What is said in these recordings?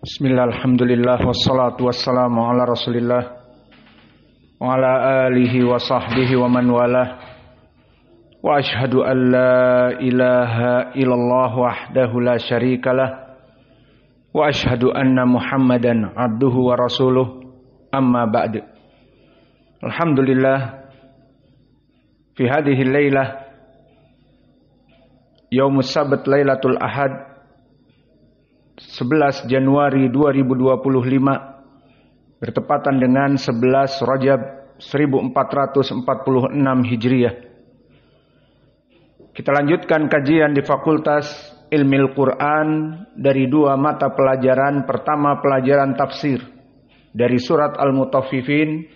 Bismillah, alhamdulillah, wassalatu wassalamu ala rasulillah wa ala alihi wa sahbihi wa man walah. Wa ashhadu an la ilaha illallah wahdahu la syarikalah wa ashhadu anna muhammadan abduhu wa rasuluh, amma ba'd. Alhamdulillah, fi hadhihi laylah yaumus sabt lailatul ahad 11 Januari 2025 bertepatan dengan 11 Rajab 1446 Hijriah. Kita lanjutkan kajian di Fakultas Ilmil Quran dari dua mata pelajaran. Pertama, pelajaran tafsir dari surat Al-Mutaffifin,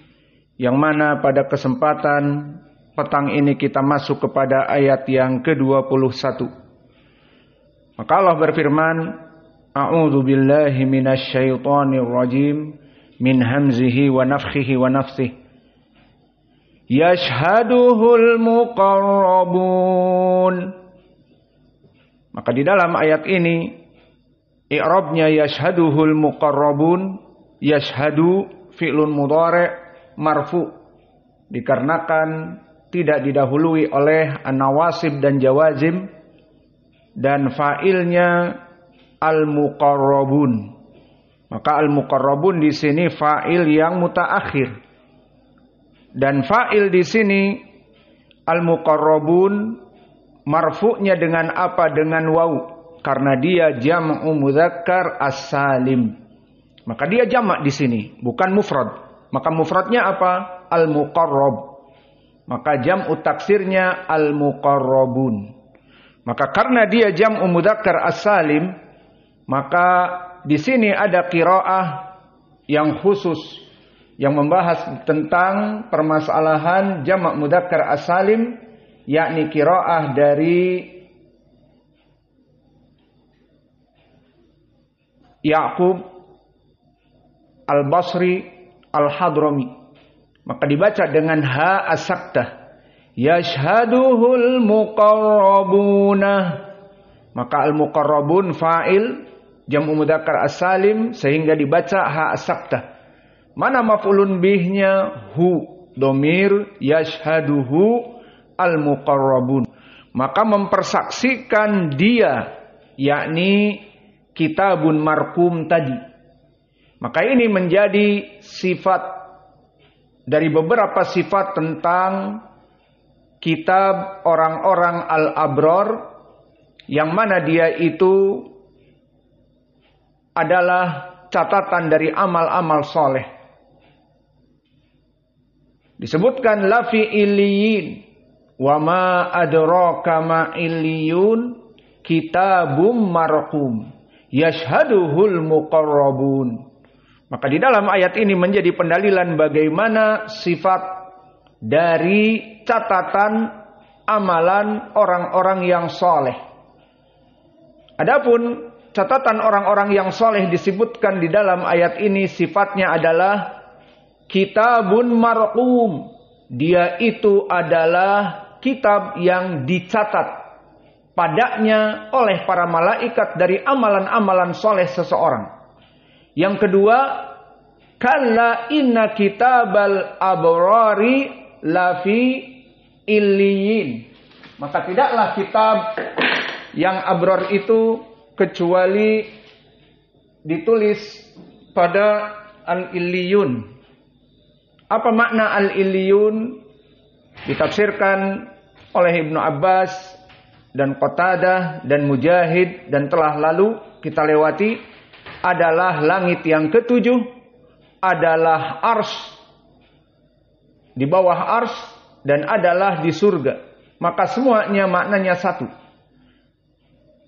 yang mana pada kesempatan petang ini kita masuk kepada ayat yang ke-21. Maka Allah berfirman, A'udzu billahi minasy syaithanir rajim min hamzihi wa nafthihi wa nafthihi. Yashhaduhul muqarrabun. Maka di dalam ayat ini i'rabnya yashhaduhul muqarrabun, yashhadu fi'lun mudhari' marfu, dikarenakan tidak didahului oleh an-nawasib dan jawazim, dan fa'ilnya al-muqarrabun. Maka al-muqarrabun di sini fa'il yang mutaakhir. Dan fa'il di sini al-muqarrabun marfu'nya dengan apa? Dengan waw, karena dia jam'u mudzakkar as-salim. Maka dia jamak di sini, bukan mufrad. Maka mufradnya apa? Al-muqarrab. Maka jam'u taksirnya al-muqarrabun. Maka karena dia jam'u mudzakkar as-salim, maka di sini ada qiraah yang khusus yang membahas tentang permasalahan jamak mudzakkar as-salim, yakni qiraah dari Ya'qub Al-Basri Al-Hadrami. Maka dibaca dengan ha as-saktah, yashhaduhul muqarrabuna. Maka al-muqarrabun fa'il jam'u mudzakkar as-salim, sehingga dibaca ha as-saktah. Mana maf'ulun bihnya? Hu, domir yashhaduhu al-muqarrabun. Maka mempersaksikan dia, yakni kitabun marqum tadi. Maka ini menjadi sifat dari beberapa sifat tentang kitab orang-orang al-abrar, yang mana dia itu adalah catatan dari amal-amal soleh. Disebutkan lafi illiyin, wa ma adraka ma illiyun, kitabum marqum yashhaduhul muqarrabun. Maka di dalam ayat ini menjadi pendalilan bagaimana sifat dari catatan amalan orang-orang yang soleh. Adapun catatan orang-orang yang soleh disebutkan di dalam ayat ini sifatnya adalah kitabun marqum. Dia itu adalah kitab yang dicatat padanya oleh para malaikat dari amalan-amalan soleh seseorang. Yang kedua, kalla inna kitabal abrari lafi illiyin. Maka tidaklah kitab yang abrar itu kecuali ditulis pada al-illiyun. Apa makna al-illiyun? Ditafsirkan oleh Ibnu Abbas dan Qatadah dan Mujahid, dan telah lalu kita lewati, adalah langit yang ketujuh, adalah arsy, di bawah arsy, dan adalah di surga. Maka semuanya maknanya satu.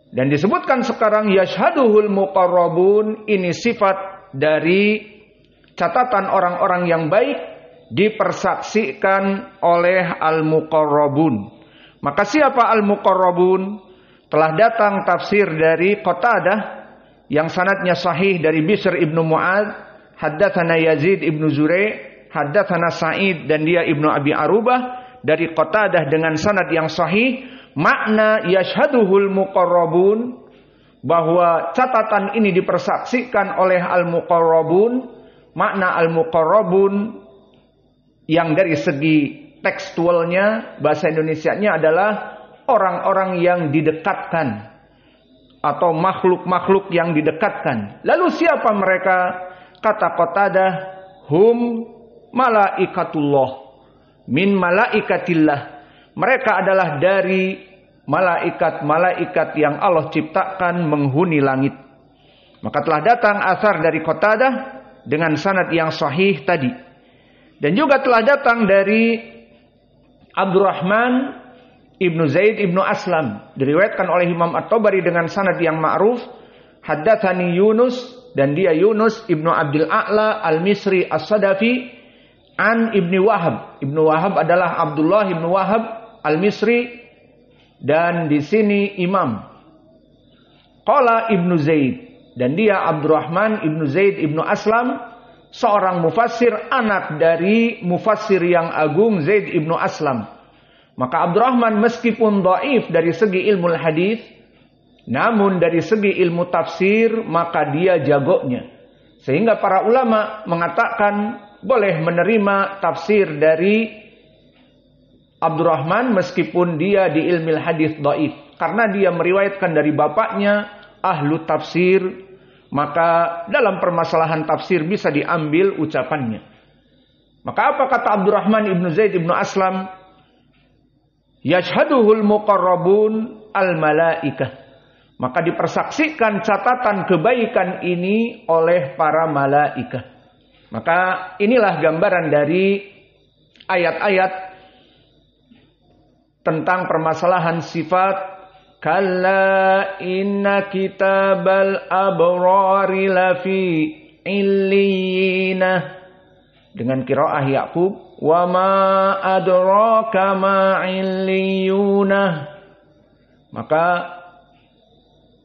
Dan disebutkan sekarang yashhaduhul muqarrabun, ini sifat dari catatan orang-orang yang baik dipersaksikan oleh al-muqarrabun. Maka siapa al-muqarrabun? Telah datang tafsir dari Qatadah yang sanadnya sahih dari Bishr ibnu Mu'adz, haddatsana Yazid ibnu Zurai', haddatsana Sa'id, dan dia ibnu Abi Arubah, dari Qatadah dengan sanad yang sahih. Makna yashhaduhul muqarrabun, bahwa catatan ini dipersaksikan oleh al-muqarrabun. Makna al-muqarrabun yang dari segi tekstualnya, bahasa Indonesianya adalah orang-orang yang didekatkan atau makhluk-makhluk yang didekatkan. Lalu siapa mereka? Kata Qatadah, hum malaikatullah min malaikatillah. Mereka adalah dari malaikat-malaikat yang Allah ciptakan menghuni langit. Maka telah datang asar dari Qatadah dengan sanad yang sahih tadi. Dan juga telah datang dari Abdurrahman ibnu Zaid ibnu Aslam, diriwayatkan oleh Imam At-Tabari dengan sanad yang ma'ruf. Haddatsani Yunus, dan dia Yunus ibnu Abdul A'la al-Misri as-Sadafi an Ibnu Wahab. Ibnu Wahab adalah Abdullah ibnu Wahab al-Misri, dan di sini imam. Qala Ibnu Zaid, dan dia Abdurrahman ibnu Zaid ibnu Aslam, seorang mufassir, anak dari mufassir yang agung Zaid ibnu Aslam. Maka Abdurrahman meskipun dhaif dari segi ilmu hadis, namun dari segi ilmu tafsir maka dia jagonya. Sehingga para ulama mengatakan boleh menerima tafsir dari Abdurrahman meskipun dia di ilmu hadis dhaif, karena dia meriwayatkan dari bapaknya ahlu tafsir, maka dalam permasalahan tafsir bisa diambil ucapannya. Maka apa kata Abdurrahman ibnu Zaid ibnu Aslam? Yashhaduhul muqarrabun al-malaikah. Maka dipersaksikan catatan kebaikan ini oleh para malaikat. Maka inilah gambaran dari ayat-ayat tentang permasalahan sifat. Kalla inna kitabal abrari lafi illiyinah, dengan qiraah Yaqub. Wa ma adraka ma illiyunah. Maka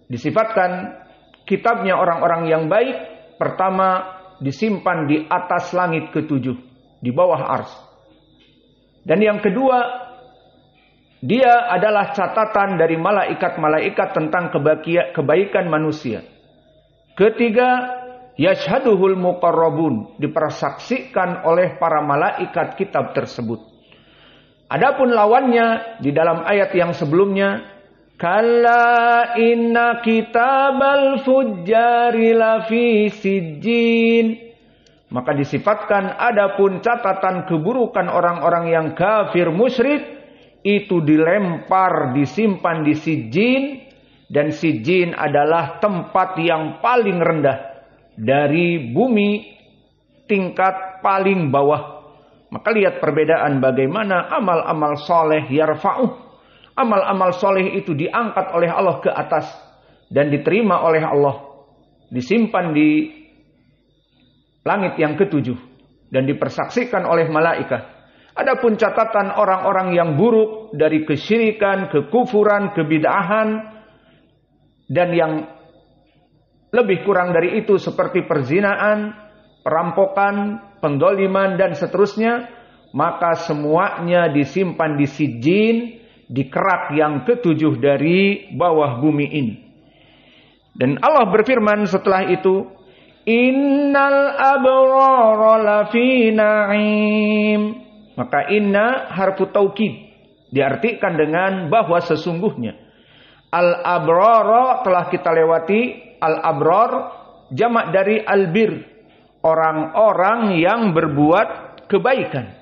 disifatkan kitabnya orang-orang yang baik. Pertama, disimpan di atas langit ketujuh, di bawah ars. Dan yang kedua, dia adalah catatan dari malaikat-malaikat tentang kebaikan manusia. Ketiga, yashhaduhul muqarrabun, dipersaksikan oleh para malaikat kitab tersebut. Adapun lawannya di dalam ayat yang sebelumnya, kalla inna kitabal fujjari lafi sijjin, maka disifatkan adapun catatan keburukan orang-orang yang kafir musyrik itu dilempar, disimpan di sijjin, dan sijjin adalah tempat yang paling rendah dari bumi, tingkat paling bawah. Maka lihat perbedaan bagaimana amal-amal soleh yarfa'uh. Amal-amal soleh itu diangkat oleh Allah ke atas dan diterima oleh Allah, disimpan di langit yang ketujuh dan dipersaksikan oleh malaikat. Adapun catatan orang-orang yang buruk dari kesyirikan, kekufuran, kebid'ahan, dan yang lebih kurang dari itu seperti perzinaan, perampokan, penggoliman, dan seterusnya, maka semuanya disimpan di sijjin, di kerak yang ketujuh dari bawah bumi ini. Dan Allah berfirman setelah itu, innal abrara lafi na'im. Maka inna harfu taukid, diartikan dengan bahwa sesungguhnya. Al-abrara telah kita lewati. Al-abrar jamak dari albir, orang-orang yang berbuat kebaikan.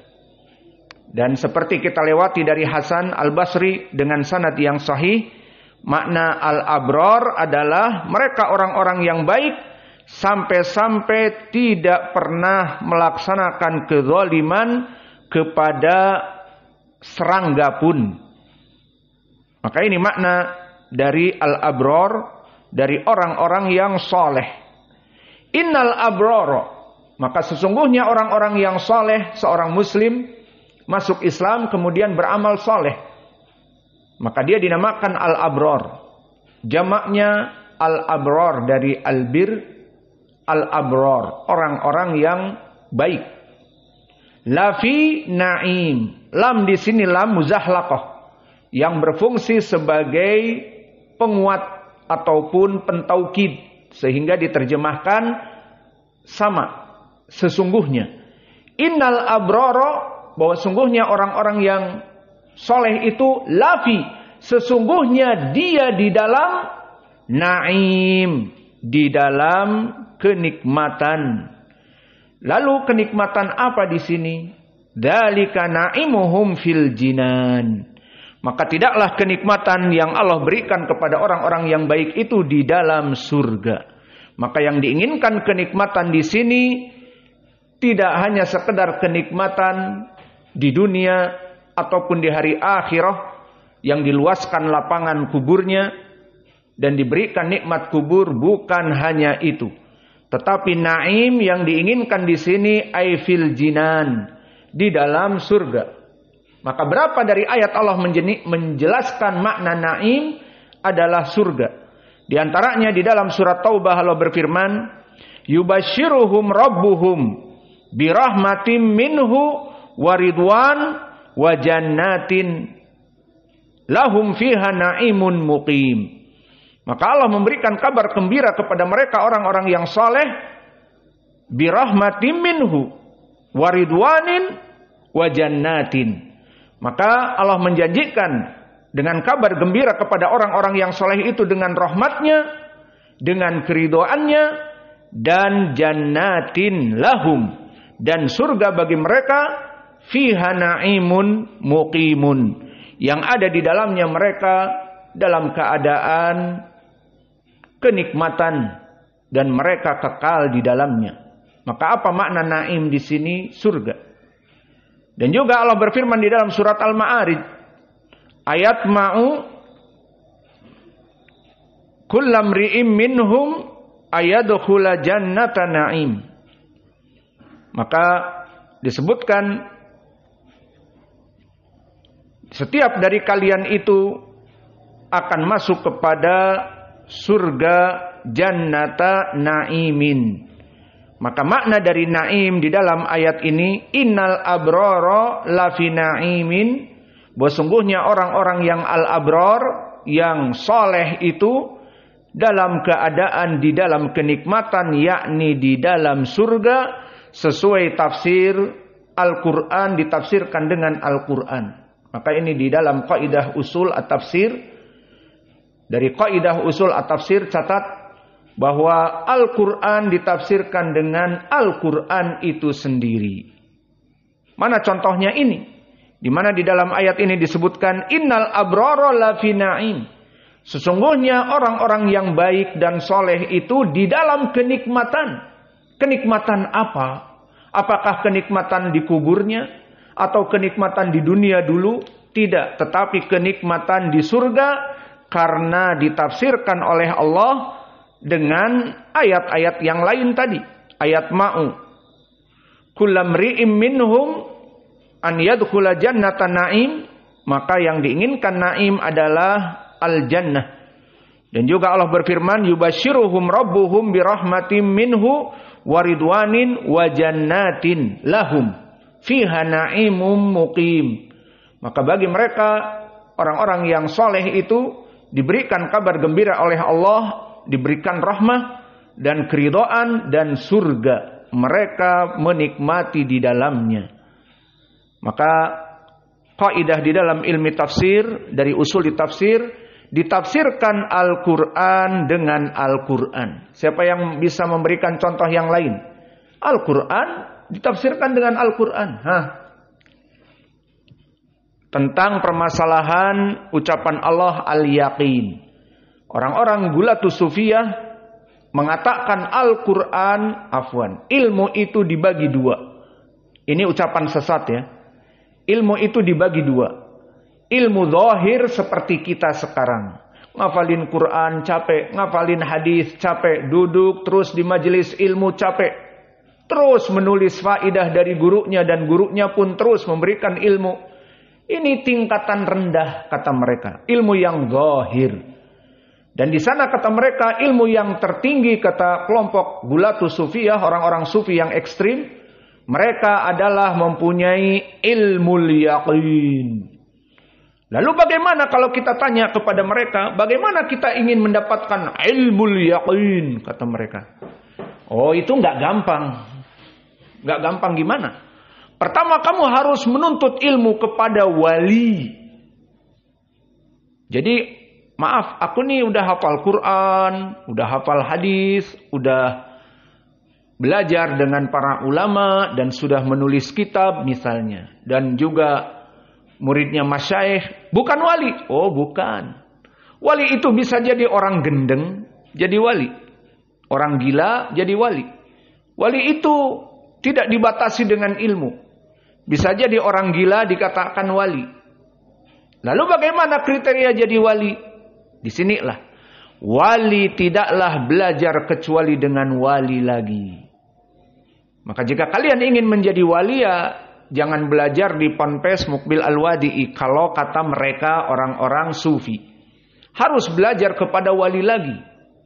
Dan seperti kita lewati dari Hasan al-Basri dengan sanad yang sahih, makna al-abrar adalah mereka orang-orang yang baik sampai-sampai tidak pernah melaksanakan kezaliman kepada serangga pun. Maka ini makna dari al-abrar, dari orang-orang yang soleh. Innal abrara, maka sesungguhnya orang-orang yang soleh, seorang muslim masuk Islam kemudian beramal soleh, maka dia dinamakan al-abrar. Jamaknya al-abrar dari albir, al-abrar, orang-orang yang baik. Lafi na'im, lam di sini lam muzahlaqah, yang berfungsi sebagai penguat ataupun pentaukid, sehingga diterjemahkan sama, sesungguhnya. Innal abrara, bahwa sungguhnya orang-orang yang soleh itu, lafi, sesungguhnya dia di dalam naim, di dalam kenikmatan. Lalu kenikmatan apa di sini? Dzalika na'imuhum fil jinan. Maka tidaklah kenikmatan yang Allah berikan kepada orang-orang yang baik itu di dalam surga. Maka yang diinginkan kenikmatan di sini tidak hanya sekedar kenikmatan di dunia ataupun di hari akhirah yang diluaskan lapangan kuburnya dan diberikan nikmat kubur, bukan hanya itu. Tetapi naim yang diinginkan di sini ay fil jinan, di dalam surga. Maka berapa dari ayat Allah menjelaskan makna naim adalah surga. Di antaranya di dalam surat Taubah Allah berfirman, yubashiruhum rabbuhum birahmatim minhu waridwan wa jannatin lahum fiha naimun muqim. Maka Allah memberikan kabar gembira kepada mereka orang-orang yang saleh, birahmatim minhu waridwanin wa jannatin. Maka Allah menjanjikan dengan kabar gembira kepada orang-orang yang soleh itu dengan rahmatnya, dengan keridhoannya, dan jannatin lahum, dan surga bagi mereka, fiha naimun muqimun, yang ada di dalamnya mereka dalam keadaan kenikmatan dan mereka kekal di dalamnya. Maka apa makna naim di sini? Surga. Dan juga Allah berfirman di dalam surat Al-Ma'arij, ayat ma'u kullam ri'im minhum ayadkhula jannata na'im. Maka disebutkan setiap dari kalian itu akan masuk kepada surga jannata na'imin. Maka makna dari naim di dalam ayat ini, innal abrara lafi naimin, bahwa sungguhnya orang-orang yang al-abrar, yang soleh itu dalam keadaan di dalam kenikmatan, yakni di dalam surga, sesuai tafsir Al-Quran, ditafsirkan dengan Al-Quran. Maka ini di dalam kaidah usul at-tafsir, dari kaidah usul at-tafsir catat bahwa Al-Quran ditafsirkan dengan Al-Quran itu sendiri. Mana contohnya ini? Di mana di dalam ayat ini disebutkan innal abrara lafi na'im. Sesungguhnya orang-orang yang baik dan soleh itu di dalam kenikmatan. Kenikmatan apa? Apakah kenikmatan di kuburnya? Atau kenikmatan di dunia dulu? Tidak. Tetapi kenikmatan di surga karena ditafsirkan oleh Allah dengan ayat-ayat yang lain tadi. Ayat ma'u kullam ri'im minhum an yadkhula jannata na'im. Maka yang diinginkan naim adalah al-jannah. Dan juga Allah berfirman, yubashiruhum rabbuhum birahmatim minhu waridwanin wa jannatin lahum fiha na'imum muqim. Maka bagi mereka orang-orang yang soleh itu diberikan kabar gembira oleh Allah, diberikan rahmah dan keridhaan dan surga, mereka menikmati di dalamnya. Maka kaidah di dalam ilmu tafsir, dari usul di tafsir, ditafsirkan Al-Quran dengan Al-Quran. Siapa yang bisa memberikan contoh yang lain? Al-Quran ditafsirkan dengan Al-Quran. Tentang permasalahan ucapan Allah al-yaqin, orang-orang gulatus sufiyah mengatakan Al-Quran, ilmu itu dibagi dua. Ini ucapan sesat ya. Ilmu itu dibagi dua. Ilmu zahir seperti kita sekarang. Ngafalin Quran capek, ngafalin hadis capek, duduk terus di majelis ilmu capek. Terus menulis faidah dari gurunya dan gurunya pun terus memberikan ilmu. Ini tingkatan rendah kata mereka. Ilmu yang zahir. Dan di sana kata mereka ilmu yang tertinggi kata kelompok gulatus sufiyah, orang-orang sufi yang ekstrim, mereka adalah mempunyai ilmu yaqin. Lalu bagaimana kalau kita tanya kepada mereka, bagaimana kita ingin mendapatkan ilmul yaqin, kata mereka. Oh, itu nggak gampang. Nggak gampang gimana? Pertama, kamu harus menuntut ilmu kepada wali. Jadi, maaf, aku nih udah hafal Quran, udah hafal hadis, udah belajar dengan para ulama dan sudah menulis kitab misalnya. Dan juga muridnya masyayikh, bukan wali. Oh, bukan. Wali itu bisa jadi orang gendeng, jadi wali. Orang gila, jadi wali. Wali itu tidak dibatasi dengan ilmu. Bisa jadi orang gila dikatakan wali. Lalu bagaimana kriteria jadi wali? Di sinilah. Wali tidaklah belajar kecuali dengan wali lagi. Maka jika kalian ingin menjadi wali, ya jangan belajar di Ponpes Mukbil Al-Wadi'i. Kalau kata mereka orang-orang sufi. Harus belajar kepada wali lagi.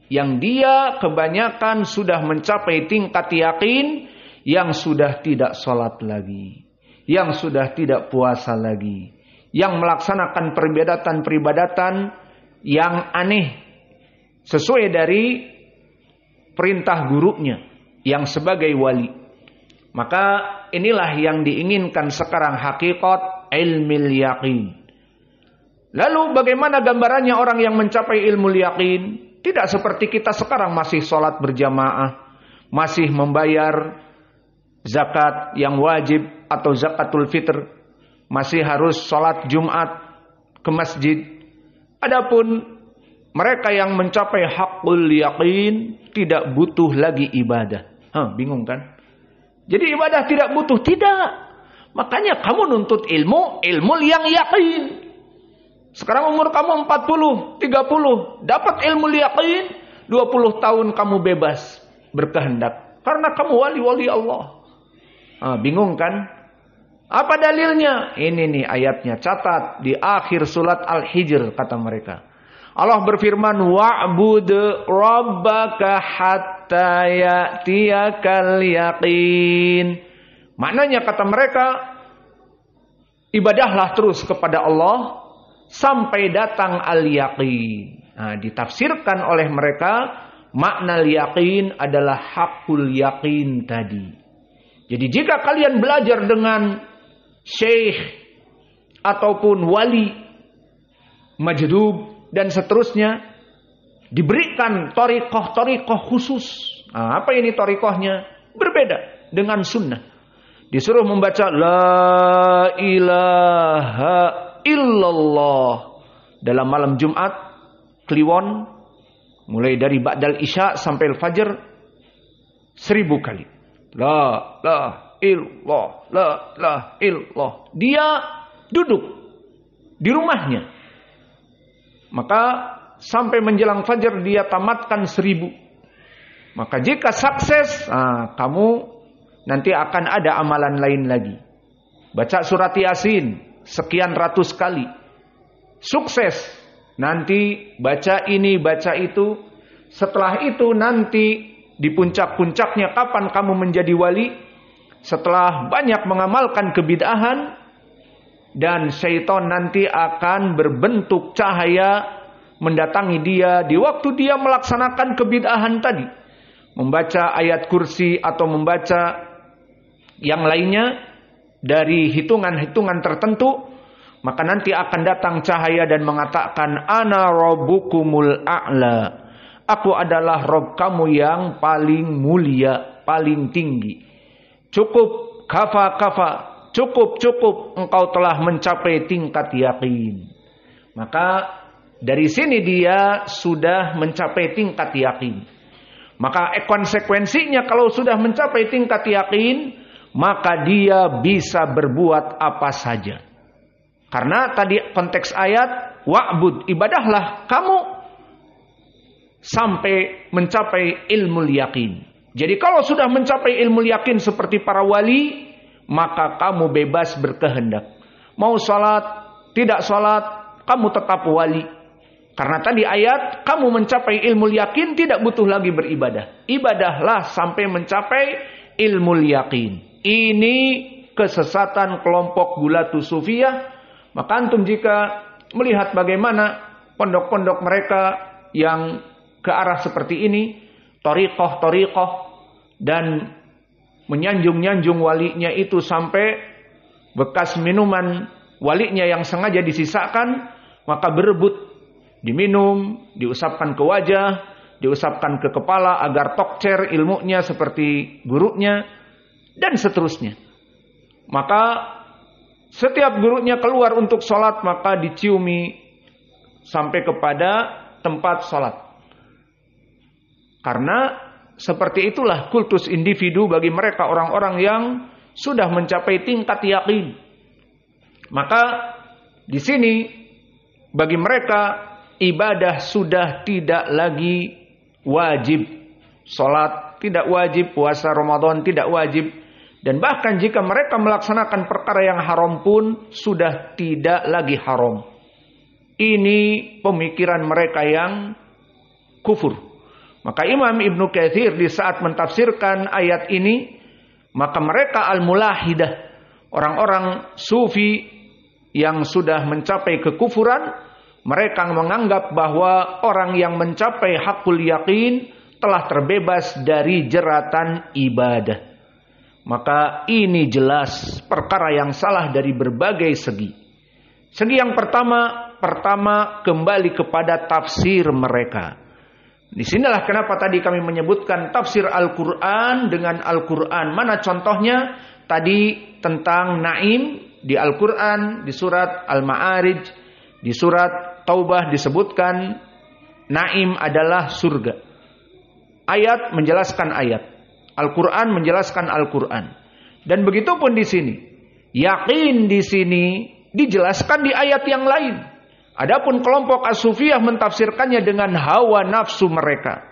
Yang dia kebanyakan sudah mencapai tingkat yakin. Yang sudah tidak sholat lagi. Yang sudah tidak puasa lagi. Yang melaksanakan peribadatan yang aneh. Sesuai dari perintah gurunya. Yang sebagai wali. Maka inilah yang diinginkan sekarang, hakikat ilmil yaqin. Lalu bagaimana gambarannya orang yang mencapai ilmu yaqin? Tidak seperti kita sekarang masih sholat berjamaah. Masih membayar zakat yang wajib atau zakatul fitr, masih harus sholat Jumat ke masjid. Adapun mereka yang mencapai hakul yaqin tidak butuh lagi ibadah. Bingung kan? Jadi ibadah tidak butuh, tidak. Makanya kamu nuntut ilmu yang yakin. Sekarang umur kamu 40, 30, dapat ilmu yaqin, 20 tahun kamu bebas berkehendak karena kamu wali-wali Allah. Bingung kan? Apa dalilnya? Ini nih ayatnya. Catat di akhir surat Al-Hijr kata mereka. Allah berfirman, wa'bud rabbaka hatta ya'tiyakal yaqin. Maknanya kata mereka, ibadahlah terus kepada Allah sampai datang al-yaqin. Ditafsirkan oleh mereka, makna al-yaqin adalah hakul yaqin tadi. Jadi jika kalian belajar dengan syekh ataupun wali, majdub dan seterusnya, diberikan thariqah khusus. Apa ini thariqahnya? Berbeda dengan sunnah. Disuruh membaca la ilaha illallah dalam malam Jumat, Kliwon, mulai dari ba'dal isya sampai al-fajr 1000 kali. La illallah. Dia duduk di rumahnya. Maka sampai menjelang fajar dia tamatkan 1000. Maka jika sukses, kamu nanti akan ada amalan lain lagi. Baca surat Yasin sekian ratus kali. Sukses. Nanti baca ini, baca itu. Setelah itu nanti di puncak-puncaknya kapan kamu menjadi wali? Setelah banyak mengamalkan kebid'ahan dan syaitan nanti akan berbentuk cahaya mendatangi dia di waktu dia melaksanakan kebid'ahan tadi. Membaca ayat kursi atau membaca yang lainnya dari hitungan-hitungan tertentu, maka nanti akan datang cahaya dan mengatakan ana rabbukumul a'la. Aku adalah Rabb kamu yang paling mulia, paling tinggi. Cukup, kafa. Cukup. Engkau telah mencapai tingkat yakin. Maka dari sini dia sudah mencapai tingkat yakin. Maka konsekuensinya kalau sudah mencapai tingkat yakin, maka dia bisa berbuat apa saja. Karena tadi konteks ayat, wa'bud, ibadahlah kamu sampai mencapai ilmu yakin. Jadi kalau sudah mencapai ilmu yakin seperti para wali, maka kamu bebas berkehendak. Mau sholat, tidak sholat, kamu tetap wali. Karena tadi ayat, kamu mencapai ilmu yakin tidak butuh lagi beribadah. Ibadahlah sampai mencapai ilmu yakin. Ini kesesatan kelompok Gulatus Sufiyah. Maka antum jika melihat bagaimana pondok-pondok mereka yang ke arah seperti ini, thariqah dan menyanjung-nyanjung walinya itu sampai bekas minuman walinya yang sengaja disisakan, maka berebut diminum, diusapkan ke wajah, diusapkan ke kepala agar tokcer ilmunya seperti gurunya, dan seterusnya. Maka setiap gurunya keluar untuk sholat, maka diciumi sampai kepada tempat sholat. Karena seperti itulah kultus individu bagi mereka orang-orang yang sudah mencapai tingkat yakin. Maka di sini bagi mereka ibadah sudah tidak lagi wajib. Salat tidak wajib, puasa Ramadan tidak wajib. Dan bahkan jika mereka melaksanakan perkara yang haram pun sudah tidak lagi haram. Ini pemikiran mereka yang kufur. Maka Imam Ibnu Katsir di saat mentafsirkan ayat ini, maka mereka al-mulahidah, orang-orang sufi yang sudah mencapai kekufuran, mereka menganggap bahwa orang yang mencapai hakul yakin telah terbebas dari jeratan ibadah. Maka ini jelas perkara yang salah dari berbagai segi. Segi yang pertama kembali kepada tafsir mereka. Disinilah kenapa tadi kami menyebutkan tafsir Al-Quran dengan Al-Quran. Mana contohnya? Tadi tentang Naim di Al-Quran, di surat Al-Ma'arij, di surat Taubah disebutkan Naim adalah surga. Ayat menjelaskan ayat. Al-Quran menjelaskan Al-Quran. Dan begitu pun di sini. Yakin di sini dijelaskan di ayat yang lain. Adapun kelompok as-sufiyah mentafsirkannya dengan hawa nafsu mereka.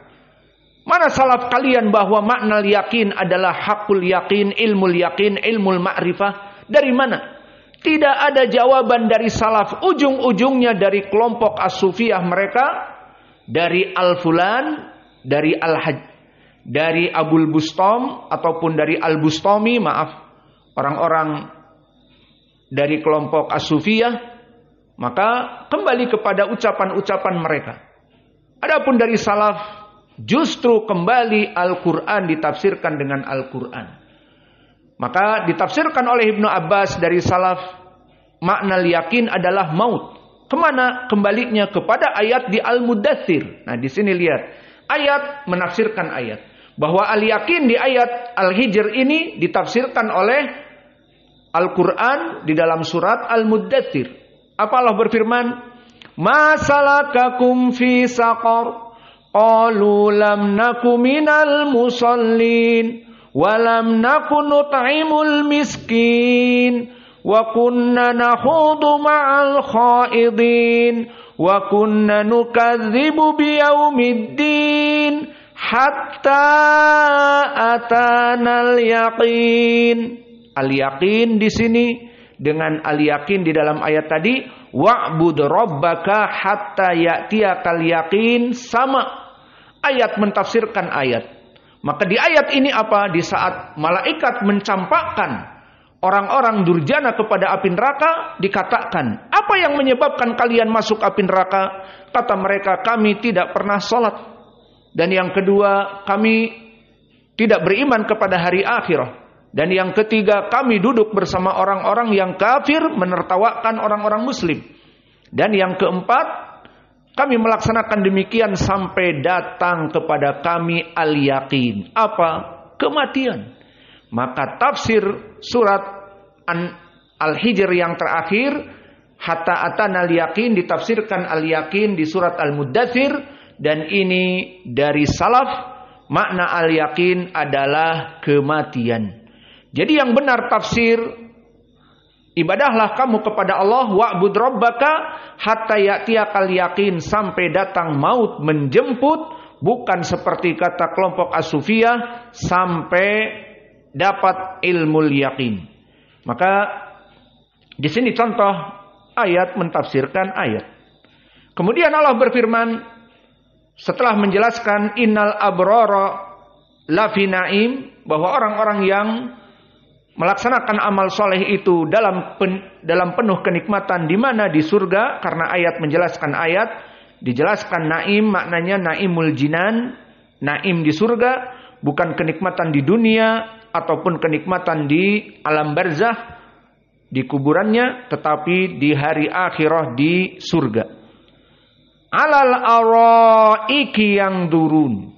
Mana salaf kalian bahwa makna yakin adalah hakul yakin, ilmul yakin, ilmul ma'rifah? Dari mana? Tidak ada jawaban dari salaf. Ujung-ujungnya dari kelompok as-sufiyah mereka, dari al-fulan, dari al-hajj, dari Abul Bustam ataupun dari al-Bustami, maaf, orang-orang dari kelompok as-sufiyah. Maka kembali kepada ucapan-ucapan mereka. Adapun dari salaf, justru kembali Al-Quran ditafsirkan dengan Al-Quran. Maka ditafsirkan oleh Ibnu Abbas dari salaf, makna yakin adalah maut. Kemana kembalinya? Kepada ayat di Al-Muddathir. Nah di sini lihat, ayat menafsirkan ayat. Bahwa al-yakin di ayat Al-Hijr ini ditafsirkan oleh Al-Quran di dalam surat Al-Muddathir. Apa Allah berfirman? Ma salakakum fi saqar? Qalu lam naku minal musallin wa lam naku nut'imul miskin wa kunna nakhudu ma'al khaidin wa kunna nukadzibu biyaumiddin hatta atanal yaqin. Al-yaqin di sini dengan al-yakin di dalam ayat tadi, wa'bud rabbaka hatta ya'tiyakal yaqin, sama. Ayat mentafsirkan ayat. Maka di ayat ini apa? Di saat malaikat mencampakkan orang-orang durjana kepada api neraka, dikatakan, apa yang menyebabkan kalian masuk api neraka? Kata mereka, kami tidak pernah sholat. Dan yang kedua, kami tidak beriman kepada hari akhirah. Dan yang ketiga, kami duduk bersama orang-orang yang kafir menertawakan orang-orang muslim. Dan yang keempat, kami melaksanakan demikian sampai datang kepada kami al-yaqin. Apa? Kematian. Maka tafsir surat Al-Hijr yang terakhir, hatta atana al-yaqin, ditafsirkan al-yaqin di surat Al-Muddathir. Dan ini dari salaf, makna al-yaqin adalah kematian. Jadi yang benar tafsir, ibadahlah kamu kepada Allah, wa'bud rabbaka hatta ya'tiyakal yaqin, sampai datang maut menjemput, bukan seperti kata kelompok as-sufiyah sampai dapat ilmul yaqin. Maka di sini contoh ayat mentafsirkan ayat. Kemudian Allah berfirman setelah menjelaskan innal abrara lafi naim, bahwa orang-orang yang melaksanakan amal soleh itu dalam penuh kenikmatan di mana di surga, karena ayat menjelaskan ayat, dijelaskan naim maknanya naimul jinan, naim di surga, bukan kenikmatan di dunia ataupun kenikmatan di alam barzah di kuburannya, tetapi di hari akhirah di surga. Alal araiki yang durun.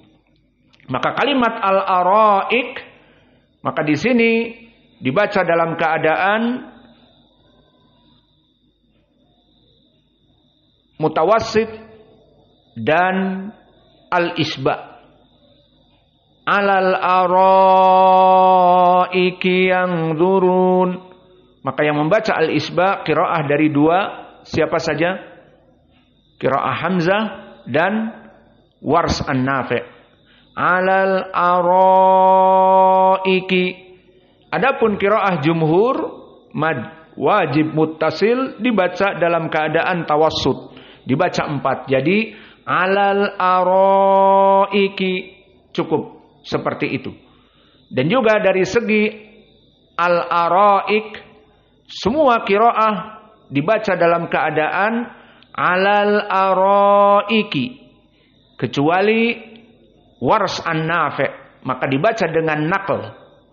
Maka kalimat al araik, maka di sini dibaca dalam keadaan mutawassit dan al-isba. Alal araiki yang durun. Maka yang membaca al-isba qiraah dari dua, siapa saja? Qiraah Hamzah dan Wars an-Nafi'. Alal araiki. Adapun qiraah jumhur mad wajib muttasil dibaca dalam keadaan tawassut, dibaca 4. Jadi alal araiki cukup seperti itu. Dan juga dari segi al araik, semua qiraah dibaca dalam keadaan alal araiki kecuali Wars an-Nafi', maka dibaca dengan naql.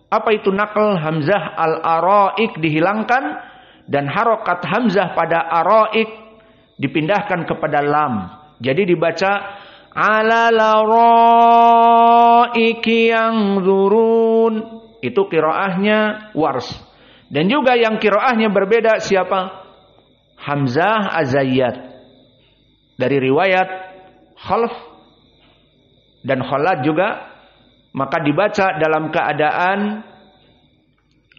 Apa itu naql? Hamzah al-araik dihilangkan dan harokat hamzah pada araik dipindahkan kepada lam. Jadi dibaca alal araiki yang zurun. Itu qiraahnya Wars. Dan juga yang qiraahnya berbeda siapa? Hamzah az-Zayyat. Dari riwayat Khalf dan Khalad juga, maka dibaca dalam keadaan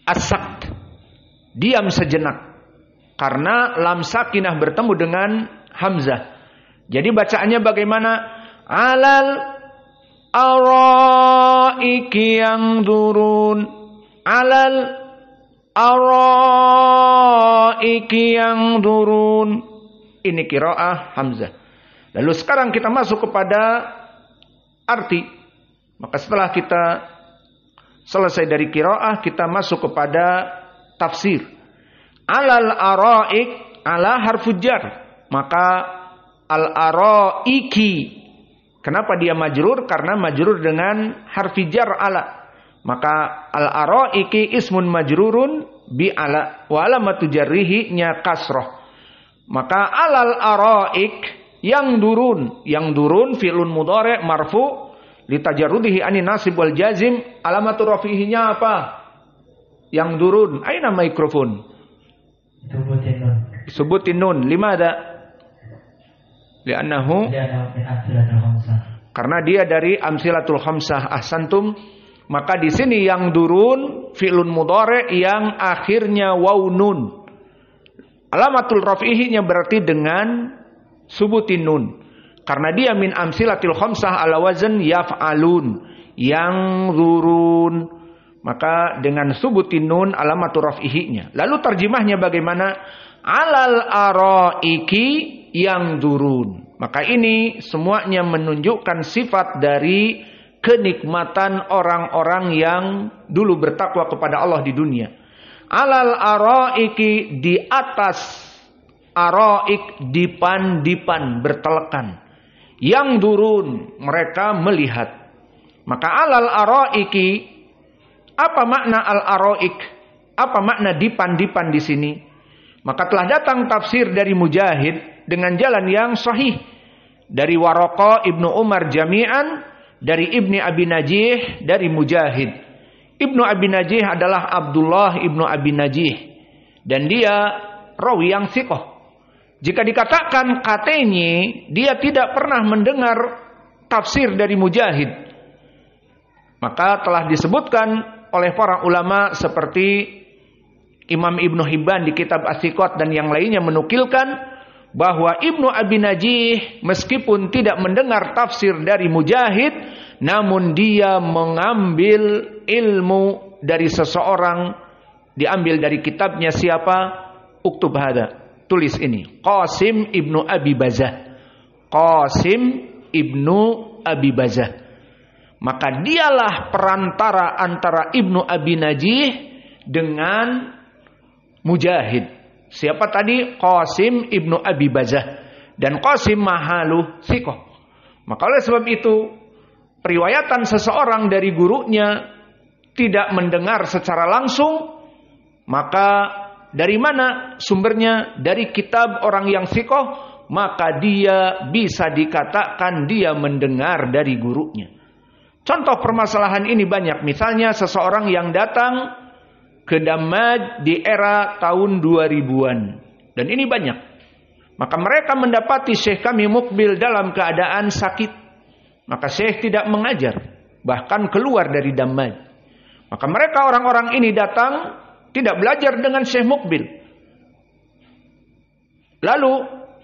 as-sakt, diam sejenak, karena lam sakinah bertemu dengan hamzah. Jadi bacaannya bagaimana? Alal araiki yang durun, alal araiki yang durun. Ini qiraah hamzah. Lalu sekarang kita masuk kepada arti. Maka setelah kita selesai dari qiraah, kita masuk kepada tafsir. Alal araik, ala harfu jar. Maka al araiki, kenapa dia majrur? Karena majrur dengan harfi jar ala. Maka al araiki ismun majrurun bi ala wa alamatu jarrihi nya kasrah. Maka alal araik yang durun fi'lun mudhari' marfu' litajarrudihi ani nasib wal jazim, alamatu rafihinya apa? Yang durun. Aina mikrofon? Subutin nun. Limada? Li'annahu karena dia dari amsilatul khamsah. Ahsantum. Maka di sini yang durun fi'lun mudhari' yang akhirnya waw nun. Alamatul rafihinya berarti dengan subutin nun, karena dia min amsilatil khamsah ala wazn yaf'alun, yang zurun, maka dengan subutin nun alamatur raf'ihinya. Lalu terjemahnya bagaimana? Alal araiki yang zurun. Maka ini semuanya menunjukkan sifat dari kenikmatan orang-orang yang dulu bertakwa kepada Allah di dunia. Alal araiki, di atas araik, dipan-dipan bertelekan. Yang durun, mereka melihat. Maka alal araiki, apa makna al araik? Apa makna dipan-dipan di sini? Maka telah datang tafsir dari Mujahid dengan jalan yang sahih. Dari Waraqah Ibnu Umar jami'an, dari Ibni Abi Najih, dari Mujahid. Ibnu Abi Najih adalah Abdullah Ibnu Abi Najih. Dan dia rawi yang thiqah. Jika dikatakan katanya dia tidak pernah mendengar tafsir dari Mujahid, maka telah disebutkan oleh para ulama seperti Imam Ibnu Hibban di kitab As-Siqat dan yang lainnya menukilkan bahwa Ibnu Abi Najih meskipun tidak mendengar tafsir dari Mujahid, namun dia mengambil ilmu dari seseorang, diambil dari kitabnya siapa? Uktub hada. Tulis ini, Qasim Ibnu Abi Bazah. Qasim Ibnu Abi Bazah. Maka dialah perantara antara Ibnu Abi Najih dengan Mujahid. Siapa tadi? Qasim ibnu Abi Bazah. Dan Qasim mahalu thiqah. Maka oleh sebab itu, periwayatan seseorang dari gurunya tidak mendengar secara langsung, maka dari mana sumbernya? Dari kitab orang yang thiqah, maka dia bisa dikatakan dia mendengar dari gurunya. Contoh permasalahan ini banyak. Misalnya seseorang yang datang ke Dammaj di era tahun 2000-an. Dan ini banyak. Maka mereka mendapati Syekh kami Mukbil dalam keadaan sakit. Maka Syekh tidak mengajar. Bahkan keluar dari Dammaj. Maka mereka orang-orang ini datang tidak belajar dengan Syekh Mukbil. Lalu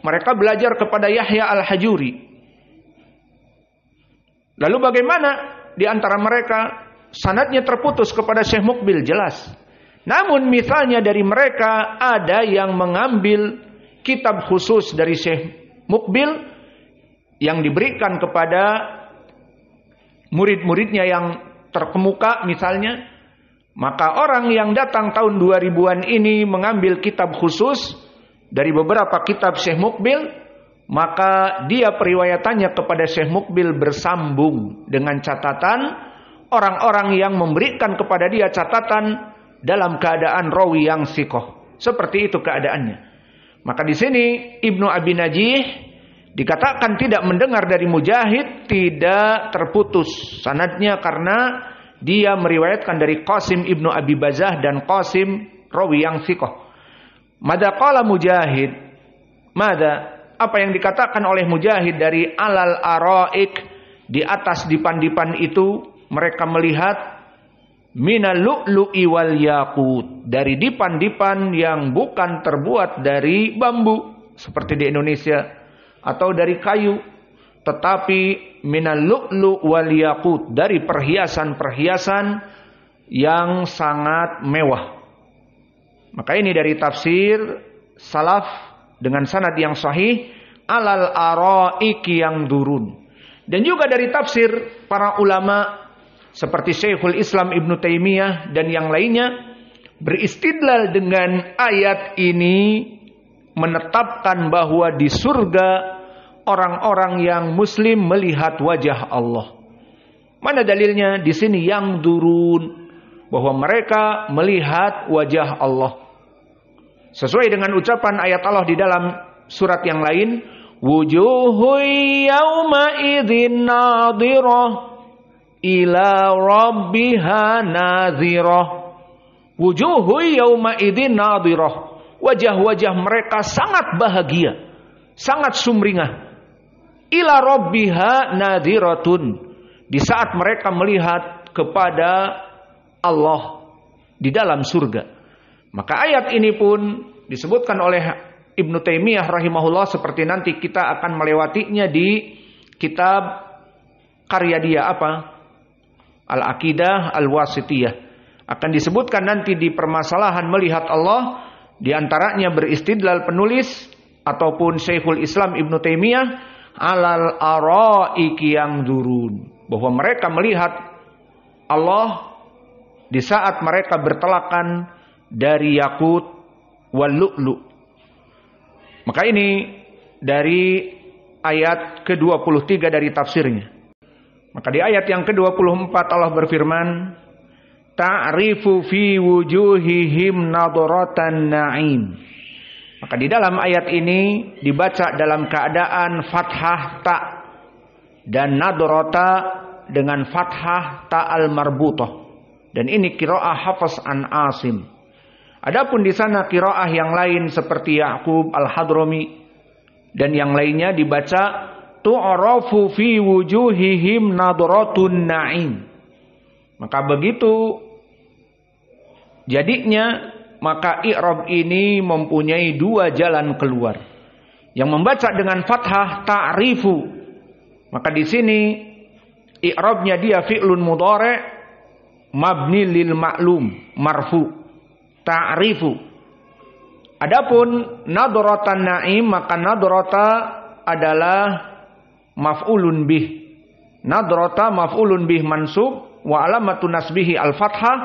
mereka belajar kepada Yahya Al-Hajuri. Lalu bagaimana di antara mereka sanadnya terputus kepada Syekh Mukbil? Jelas. Namun misalnya dari mereka ada yang mengambil kitab khusus dari Syekh Mukbil yang diberikan kepada murid-muridnya yang terkemuka misalnya. Maka orang yang datang tahun 2000-an ini mengambil kitab khusus dari beberapa kitab Syekh Mukbil, maka dia periwayatannya kepada Syekh Mukbil bersambung dengan catatan orang-orang yang memberikan kepada dia catatan dalam keadaan rawi yang thiqah. Seperti itu keadaannya. Maka di sini Ibnu Abi Najih dikatakan tidak mendengar dari Mujahid, tidak terputus sanadnya karena dia meriwayatkan dari Qasim ibnu Abi Bazah dan Qasim rawi yang thiqah. Mada qala Mujahid? Mada? Apa yang dikatakan oleh Mujahid dari alal araik, di atas dipan-dipan itu mereka melihat minal lu'lu'i wal yaqut, dari dipan-dipan yang bukan terbuat dari bambu seperti di Indonesia atau dari kayu, tetapi minal lu'lu' wal yaqut, dari perhiasan-perhiasan yang sangat mewah. Maka ini dari tafsir salaf dengan sanad yang sahih, alal araiki yang durun. Dan juga dari tafsir para ulama seperti Syekhul Islam Ibnu Taimiyah dan yang lainnya beristidlal dengan ayat ini, menetapkan bahwa di surga orang-orang yang muslim melihat wajah Allah. Mana dalilnya? Di sini yang durun, bahwa mereka melihat wajah Allah. Sesuai dengan ucapan ayat Allah di dalam surat yang lain, wujuhu yawma idzin nadhirah ila rabbiha nadhirah. Wujuhu yawma idzin nadhirah. Wajah-wajah mereka sangat bahagia, sangat sumringah. Ila rabbiha nadhiratun. Di saat mereka melihat kepada Allah di dalam surga. Maka ayat ini pun disebutkan oleh Ibnu Taimiyah rahimahullah, seperti nanti kita akan melewatinya di kitab karya dia apa? Al-Aqidah Al-Wasithiyah. Akan disebutkan nanti di permasalahan melihat Allah, di antaranya beristidlal penulis ataupun Syekhul Islam Ibnu Taimiyah alal araiki yang durun, bahwa mereka melihat Allah di saat mereka bertelakan dari yakut wal lu'lu. Maka ini dari ayat ke-23 dari tafsirnya. Maka di ayat yang ke-24 Allah berfirman, ta'rifu fi wujuhihim nadratan na'im. Maka di dalam ayat ini dibaca dalam keadaan fathah ta dan nadrata dengan fathah ta al-marbutah. Dan ini qiraah Hafs an Asim. Adapun di sana qiraah yang lain seperti Ya'qub Al-Hadrami dan yang lainnya dibaca tu'rafu fi wujuhihim nadratun na'im. Maka begitu jadinya, maka i'rab ini mempunyai dua jalan keluar. Yang membaca dengan fathah ta'rifu, maka di sini i'rabnya dia fi'lun mudhari' mabni lil ma'lum marfu. Ta'rifu. Adapun nadratan na'im, maka nadrata adalah maf'ulun bih. Nadrata maf'ulun bih mansub wa alamatu nasbihi al-fathah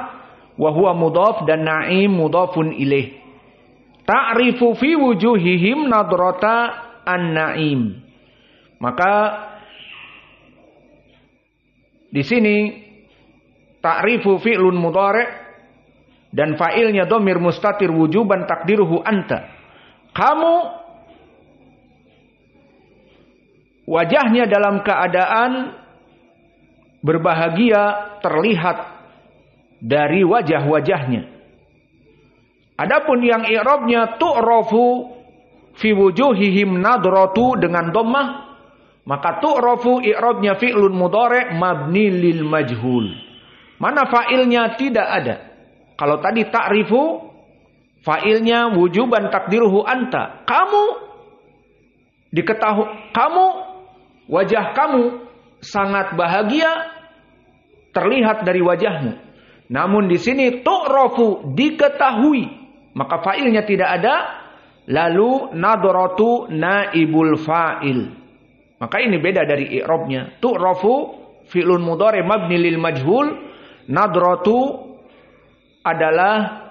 wa huwa mudhaf dan na'im mudhafun ilaih. Ta'rifu fi wujuhihim nadrata an-na'im. Maka di sini ta'rifu fi'lun mudhari' dan fa'ilnya dhamir mustatir wujuban takdiruhu anta. Kamu wajahnya dalam keadaan berbahagia terlihat dari wajah-wajahnya. Adapun yang i'rabnya tu'rafu fi wujuhihim nadratu dengan dhammah, maka tu'rafu i'rabnya fi'lun mudhari' mabni lil majhul. Mana fa'ilnya tidak ada. Kalau tadi ta'rifu fa'ilnya wujuban takdiruhu anta. Kamu wajah kamu sangat bahagia terlihat dari wajahmu. Namun di sini tu'rafu diketahui, maka fa'ilnya tidak ada. Lalu nadratu naibul fa'il. Maka ini beda dari i'rabnya. Tu'rafu fi'lun mudhari' mabni lil majhul. Nadratu adalah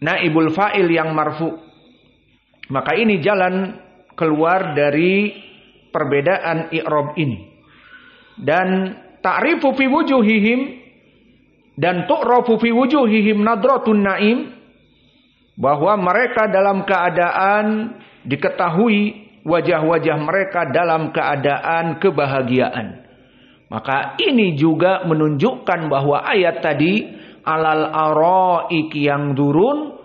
naibul fa'il yang marfu. Maka ini jalan keluar dari perbedaan i'rab ini. Dan ta'rifu fi wujuhihim dan tu'rafu fi wujuhihim nadratun na'im, bahwa mereka dalam keadaan diketahui wajah-wajah mereka dalam keadaan kebahagiaan. Maka ini juga menunjukkan bahwa ayat tadi alal araiki yang durun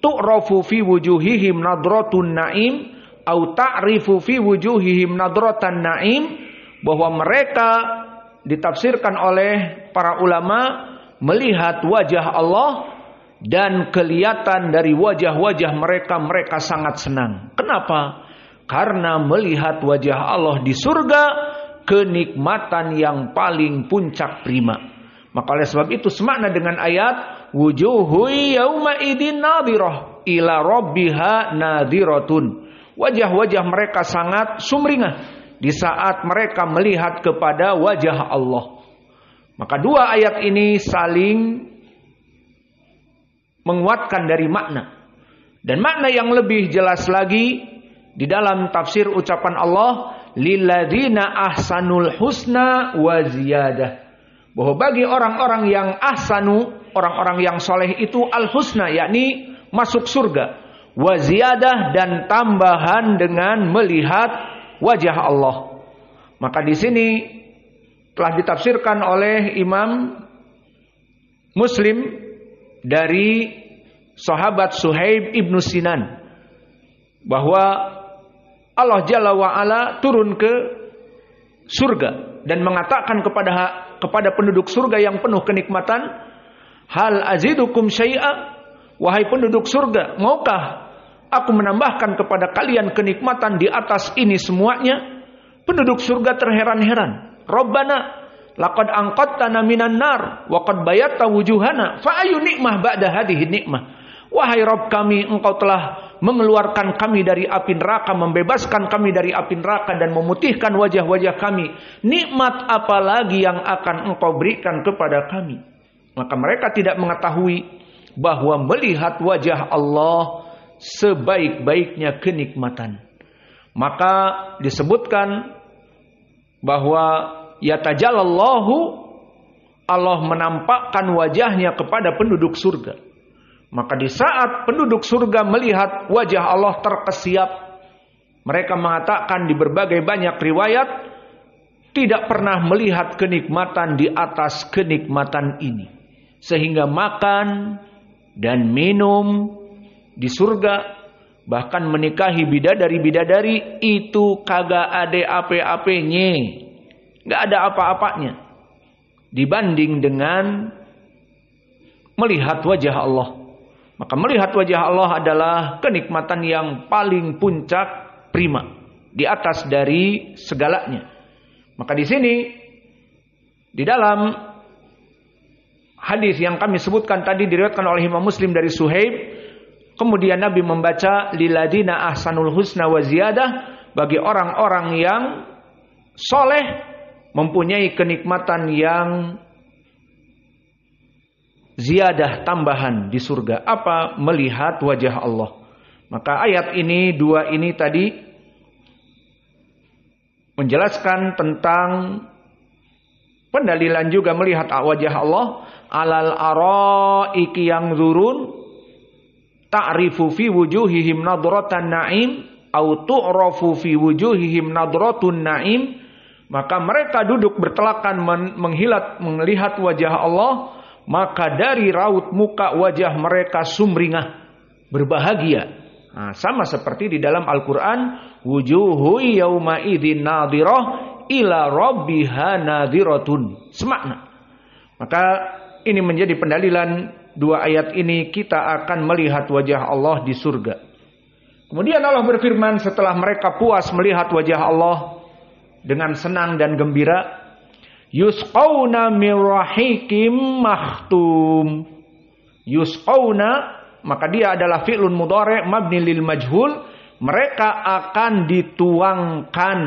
tu'rafu fi wujuhihim nadratun na'im au ta'rifu fi wujuhihim nadratan na'im, bahwa mereka ditafsirkan oleh para ulama melihat wajah Allah dan kelihatan dari wajah-wajah mereka sangat senang. Kenapa? Karena melihat wajah Allah di surga kenikmatan yang paling puncak prima. Maka oleh sebab itu semakna dengan ayat wujuhu yauma idin nadhirah ila rabbiha nadhiratun. Wajah-wajah mereka sangat sumringah di saat mereka melihat kepada wajah Allah. Maka dua ayat ini saling menguatkan dari makna. Dan makna yang lebih jelas lagi di dalam tafsir ucapan Allah lilladzina ahsanul husna wa ziyadah, bahwa bagi orang-orang yang ahsanu, orang-orang yang soleh itu al-husna, yakni masuk surga, wa ziyadah dan tambahan dengan melihat wajah Allah. Maka di sini telah ditafsirkan oleh Imam Muslim dari sahabat Suhaib ibnu Sinan bahwa Allah Jalla wa'ala turun ke surga dan mengatakan kepada penduduk surga yang penuh kenikmatan, hal azidukum syai'a, wahai penduduk surga, maukah aku menambahkan kepada kalian kenikmatan di atas ini semuanya? Penduduk surga terheran-heran. Rabbana laqad anqadtana minan nar wa qad bayatta wujuhana fa ayu nikmah ba'da hadhihi nikmah. Wahai Rabb kami, engkau telah mengeluarkan kami dari api neraka, membebaskan kami dari api neraka dan memutihkan wajah-wajah kami. Nikmat apa lagi yang akan engkau berikan kepada kami? Maka mereka tidak mengetahui bahwa melihat wajah Allah sebaik-baiknya kenikmatan. Maka disebutkan bahwa yatajallallahu, Allah menampakkan wajahnya kepada penduduk surga. Maka di saat penduduk surga melihat wajah Allah terkesiap, mereka mengatakan di berbagai banyak riwayat tidak pernah melihat kenikmatan di atas kenikmatan ini. Sehingga makan dan minum di surga, bahkan menikahi bidadari-bidadari itu kagak ada apa-apanya, gak ada apa-apanya dibanding dengan melihat wajah Allah. Maka melihat wajah Allah adalah kenikmatan yang paling puncak prima, di atas dari segalanya. Maka di sini di dalam hadis yang kami sebutkan tadi diriwayatkan oleh Imam Muslim dari Suhaib, kemudian Nabi membaca lilladzina ahsanul husna wa ziyadah, bagi orang-orang yang soleh mempunyai kenikmatan yang ziyadah tambahan di surga. Apa? Melihat wajah Allah. Maka ayat ini, dua ini tadi menjelaskan tentang pendalilan juga melihat wajah Allah. Alal araiki yang zurun ta'rifu fi wujuhihim nadratan na'im au tu'rafu fi wujuhihim nadratun na'im. Maka mereka duduk bertelakan melihat wajah Allah, maka dari raut muka wajah mereka sumringah, berbahagia. Nah, sama seperti di dalam Al-Quran, wujuhu yawma idzin nadhirah ila rabbiha nadhiratun. Semakna. Maka ini menjadi pendalilan dua ayat ini, kita akan melihat wajah Allah di surga. Kemudian Allah berfirman setelah mereka puas melihat wajah Allah dengan senang dan gembira, yusqauna min rahikim makhtum. Yusqauna, maka dia adalah fi'lun mudhari' mabni lil majhul. Mereka akan dituangkan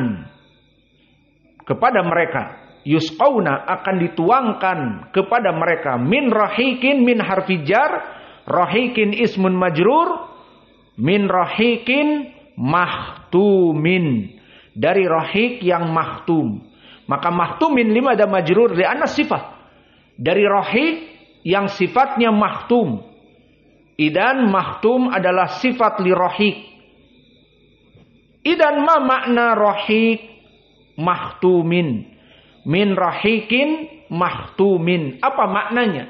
kepada mereka. Yusqauna, akan dituangkan kepada mereka. Min rahikin, min harfi jar. Rahikin ismun majrur. Min rahikin mahtumin. Dari rahik yang mahtum. Maka mahtumin limada majrur li'anna sifat. Dari rahik yang sifatnya mahtum. Idan mahtum adalah sifat li rahik. Idan ma makna rahik mahtumin. Min rahikin mahtumin. Apa maknanya?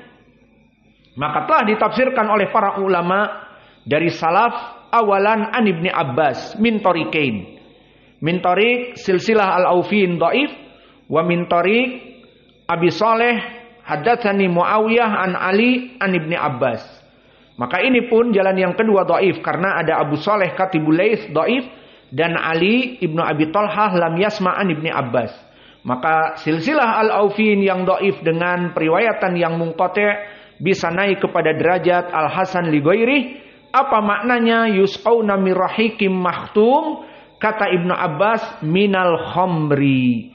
Maka telah ditafsirkan oleh para ulama dari salaf, awalan an Ibni Abbas min tariqain. Min tariq silsilah al-Aufin dhaif wa min tariq Abi Saleh haddatsani Muawiyah an Ali an Ibni Abbas. Maka ini pun jalan yang kedua dhaif karena ada Abu Saleh Katibul Laits dhaif dan Ali Ibnu Abi Thalhah lam yasma an Ibni Abbas. Maka silsilah al-Aufin yang dhaif dengan periwayatan yang munqati' bisa naik kepada derajat al-Hasan li ghairi. Apa maknanya yusqauna min rahikim mahtum? Kata Ibnu Abbas, minal khamri.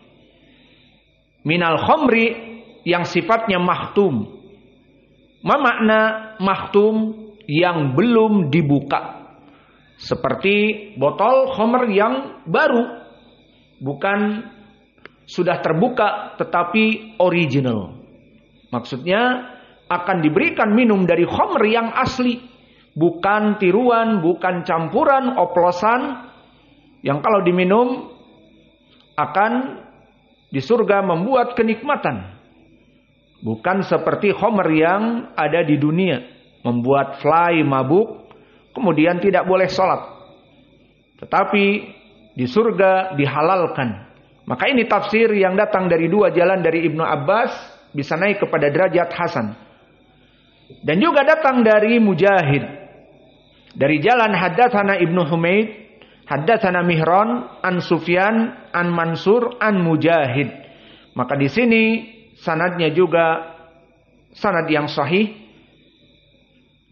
Minal khamri yang sifatnya mahtum. Ma makna mahtum? Yang belum dibuka. Seperti botol khamr yang baru. Bukan sudah terbuka tetapi original. Maksudnya akan diberikan minum dari khamr yang asli. Bukan tiruan, bukan campuran, oplosan. Yang kalau diminum akan di surga membuat kenikmatan. Bukan seperti khamr yang ada di dunia. Membuat fly, mabuk, kemudian tidak boleh sholat. Tetapi di surga dihalalkan. Maka ini tafsir yang datang dari dua jalan dari Ibnu Abbas. Bisa naik kepada derajat Hasan. Dan juga datang dari Mujahid. Dari jalan haddatsana Ibnu Humaid. Haddatsana Mihran an Sufyan an Mansur an Mujahid. Maka di sini sanadnya juga sanad yang sahih.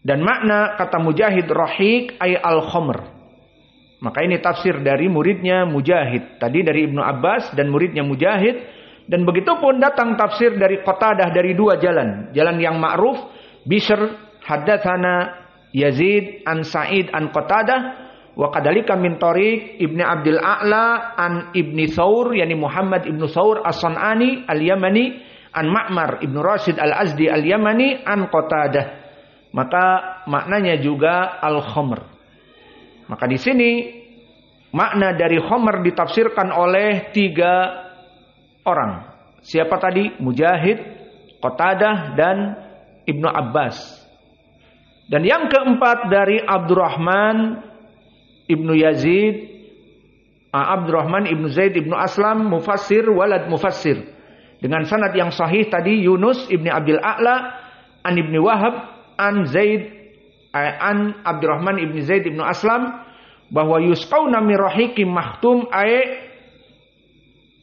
Dan makna kata Mujahid rahik ay al-khamr. Maka ini tafsir dari muridnya Mujahid. Tadi dari Ibnu Abbas dan muridnya Mujahid. Dan begitu pun datang tafsir dari Qatadah dari dua jalan. Jalan yang ma'ruf, Bishr haddatsana Yazid an Sa'id an Qatadah. Wa kadalika min tariq Ibni Abdul A'la an Ibni Thawr, yani Muhammad Ibnu Thawr as-San'ani al-Yamani an Ma'mar Ibnu Rashid al-Azdi al-Yamani an Qatadah. Maka maknanya juga al-khamr. Maka di sini makna dari khamr ditafsirkan oleh tiga orang. Siapa tadi? Mujahid, Qatadah dan Ibnu Abbas. Dan yang keempat dari Abdurrahman Ibnu Yazid, Abdurrahman Ibnu Zaid Ibnu Aslam, mufassir walad mufassir. Dengan sanad yang sahih tadi Yunus Ibni Abdul A'la an Ibni Wahab an Zaid an Abdurrahman Ibni Zaid Ibnu Aslam bahwa yusqauna min rahikim mahtum ay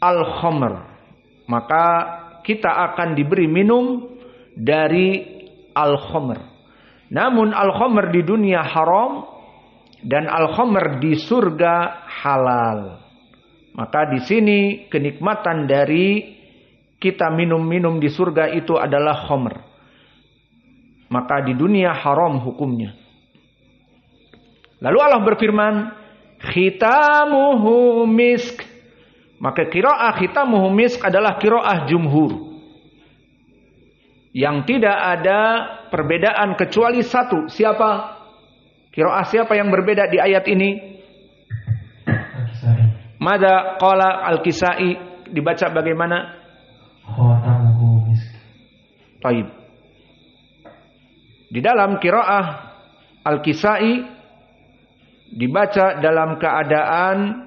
al-khamr. Maka kita akan diberi minum dari al-khamr. Namun al-khamr di dunia haram dan al-khamr di surga halal. Maka di sini kenikmatan dari kita minum-minum di surga itu adalah khamr. maka di dunia haram hukumnya. Lalu Allah berfirman, khitamuhu misk. Maka qiraah khitamuhu misk adalah qiraah jumhur. Yang tidak ada perbedaan kecuali satu. Siapa? Qiraah siapa yang berbeda di ayat ini? Mada qala Al-Kisai, dibaca bagaimana? Khatamuhu misk. Baik. Di dalam qiraah Al-Kisai dibaca dalam keadaan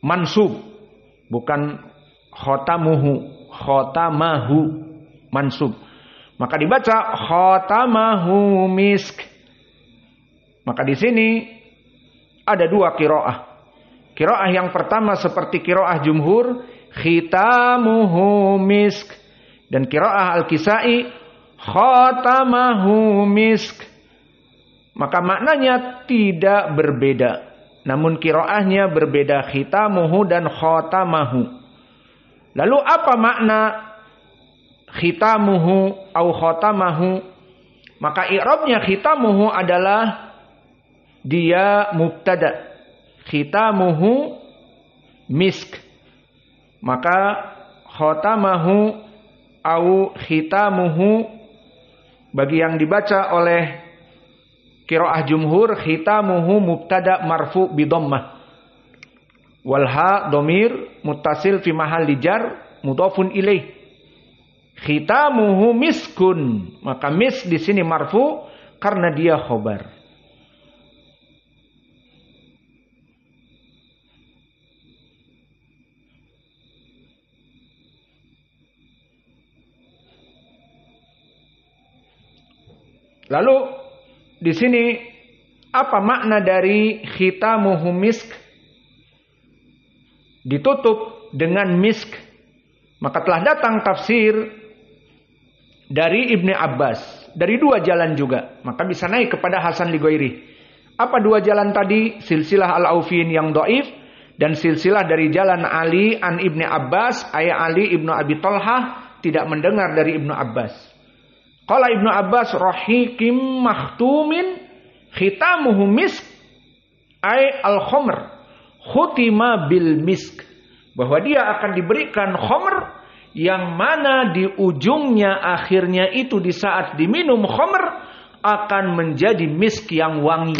mansub, bukan khotamahu mansub. Maka dibaca khotamahu misk. Maka di sini ada dua qiraah. Qiraah yang pertama seperti qiraah jumhur, khitamuhu misk, dan qiraah Al-Kisai khotamahu misk. Maka maknanya tidak berbeda, namun qiraahnya berbeda, khitamuhu dan khotamahu. Lalu apa makna khitamuhu au khotamahu? Maka i'rabnya khitamuhu adalah dia mubtada, khitamuhu misk. Maka khotamahu au khitamuhu bagi yang dibaca oleh qiraah jumhur, khitamuhu mubtada marfu bi dhammah, wal ha dhamir muttasil fi mahalli jar mudhafun ilaih. Khitamuhu miskun, maka mis di sini marfu karena dia khobar. Lalu di sini apa makna dari khitamuhu misk? Ditutup dengan misk. Maka telah datang tafsir dari Ibnu Abbas dari dua jalan juga. Maka bisa naik kepada Hasan li Ghairi. Apa dua jalan tadi? Silsilah Al-Aufin yang dhaif dan silsilah dari jalan Ali an Ibnu Abbas, ayat Ali Ibnu Abi Thalhah tidak mendengar dari Ibnu Abbas. Qala Ibnu Abbas rahikim makhtumin khitamuhu misk ay al-khamr khutima bil misk, bahwa dia akan diberikan khamr yang mana di ujungnya akhirnya itu di saat diminum khamr akan menjadi misk yang wangi.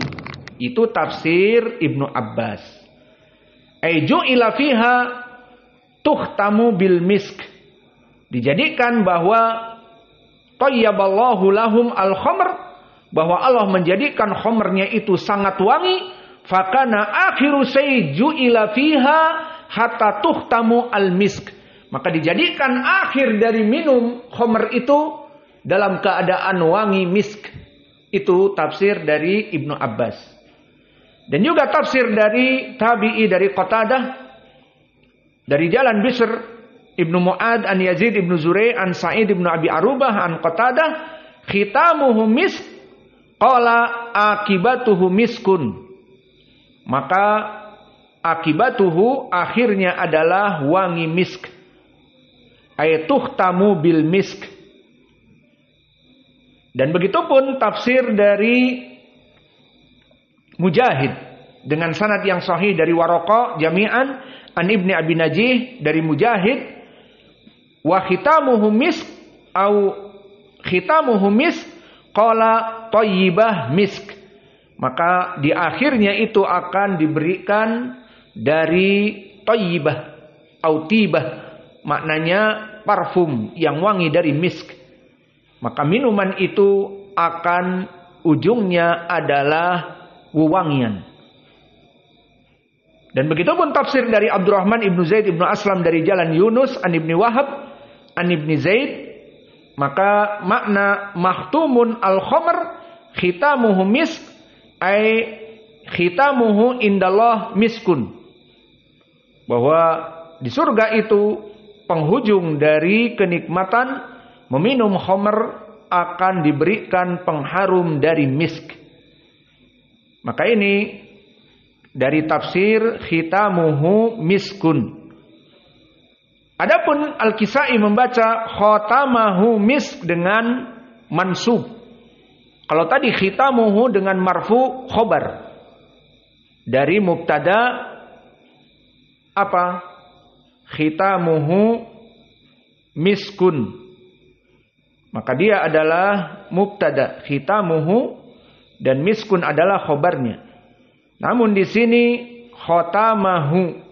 Itu tafsir Ibnu Abbas. Ay ju'ila fiha tuhtamu bil misk, dijadikan bahwa tayyaballahu lahum al-khamr, bahwa Allah menjadikan khamrnya itu sangat wangi. Fakana akhiru sayju ila fiha hatta tuhtamu al-misk, maka dijadikan akhir dari minum khamr itu dalam keadaan wangi misk. Itu tafsir dari Ibnu Abbas. Dan juga tafsir dari tabi'i dari Qatadah dari jalan Bishr Ibnu Mu'ad an Yazid Ibnu Zurai an Sa'id Ibnu Abi Arubah an Qatadah khitamuhu misk qala akibatuhu miskun, maka akibatuhu akhirnya adalah wangi misk, ayatuhtamu bil misk. Dan begitupun tafsir dari Mujahid dengan sanad yang sahih dari Waraqah jami'an an Ibni Abi Najih dari Mujahid, wa khitamuhu misk au khitamuhu misk qala thayyibah misk, maka di akhirnya itu akan diberikan dari thayyibah au tibah, maknanya parfum yang wangi dari misk. Maka minuman itu akan ujungnya adalah wewangian. Dan begitupun tafsir dari Abdurrahman ibnu Zaid ibnu Aslam dari jalan Yunus an Ibni Wahab an Ibni Zaid, maka makna makhtumun al-khamr khitamuhu misk ay khitamuhu indallah miskun, bahwa di surga itu penghujung dari kenikmatan meminum khamr akan diberikan pengharum dari misk. Maka ini dari tafsir khitamuhu miskun. Adapun Al-Kisai membaca khotamahu misk dengan mansub. Kalau tadi khitamuhu dengan marfu khobar. Dari mubtada apa? Khitamuhu miskun. Maka dia adalah mubtada, khitamuhu, dan miskun adalah khobarnya. Namun di sini khotamahu.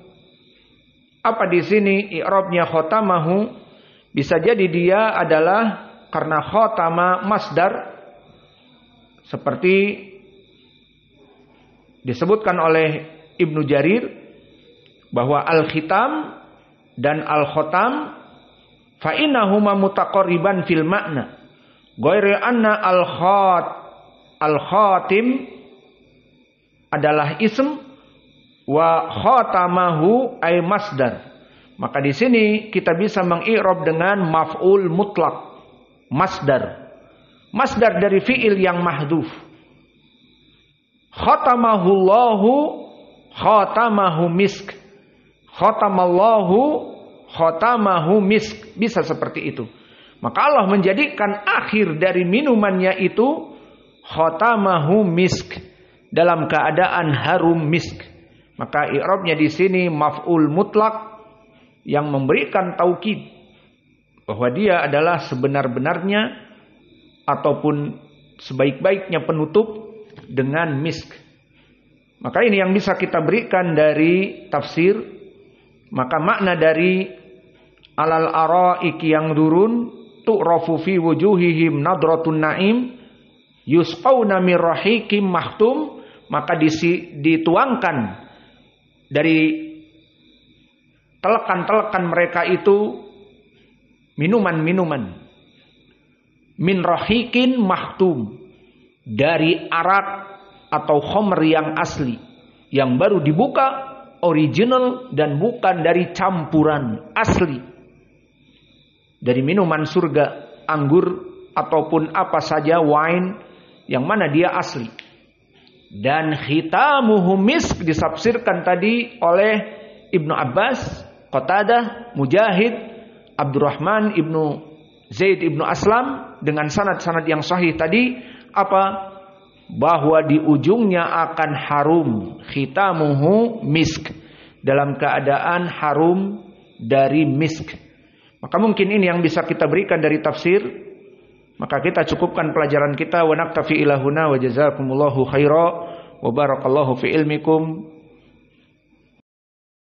Apa di sini i'rabnya khotamahu? Bisa jadi dia adalah karena khotama masdar, seperti disebutkan oleh Ibnu Jarir bahwa al-khitam dan al-khotam fa innahuma mutaqarriban fil makna. Ghairi anna al-khatim adalah ism wa khatamahu ay masdar. Maka di sini kita bisa mengi'rab dengan maf'ul mutlak, masdar. Masdar dari fi'il yang mahdhuf. Khatamahullahu khatamahu misk. Khatamallahu khatamahu misk. Bisa seperti itu. Maka Allah menjadikan akhir dari minumannya itu khatamahu misk, dalam keadaan harum misk. Maka i'rabnya di sini maf'ul mutlak yang memberikan taukid bahwa dia adalah sebenar-benarnya ataupun sebaik-baiknya penutup dengan misk. Maka ini yang bisa kita berikan dari tafsir. Maka makna dari alal araiki yang durun tu'rafu fi wujuhihim nadratun na'im yusqawna min rahiqim mahtum. Maka dituangkan dari telekan-telekan mereka itu minuman-minuman min rahiqin mahtum, dari arak atau khamr yang asli, yang baru dibuka, original, dan bukan dari campuran, asli dari minuman surga, anggur ataupun apa saja, wine yang mana dia asli. Dan khitamuhu misk ditafsirkan tadi oleh Ibnu Abbas, Qatadah, Mujahid, Abdurrahman ibnu Zaid ibnu Aslam dengan sanad-sanad yang sahih tadi apa? Bahwa di ujungnya akan harum, khitamuhu misk, dalam keadaan harum dari misk. Maka mungkin ini yang bisa kita berikan dari tafsir. Maka kita cukupkan pelajaran kita. Wa naktafi ila huna wa jazakumullahu khaira wa barakallahu fi ilmikum.